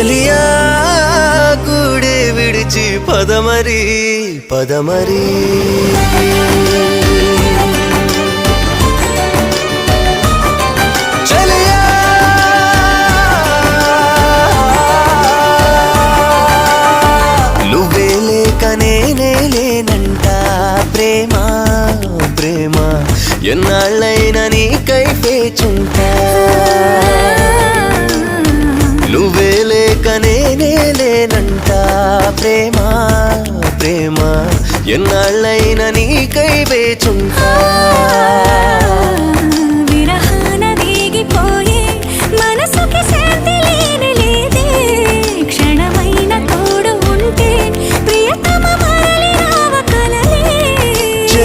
చెలియా కూడే విడిచి పదమరి పదమరి చెలియా నువ్వే లేక నేనే లేనంట ప్రేమ ప్రేమ ఎన్నాళ్ళైనా నీకై పేచుంటా నువ్వే లేక నేనే లేనంట ప్రేమ ప్రేమ ఎన్నాళ్ళైనా నీకై వేచుంటా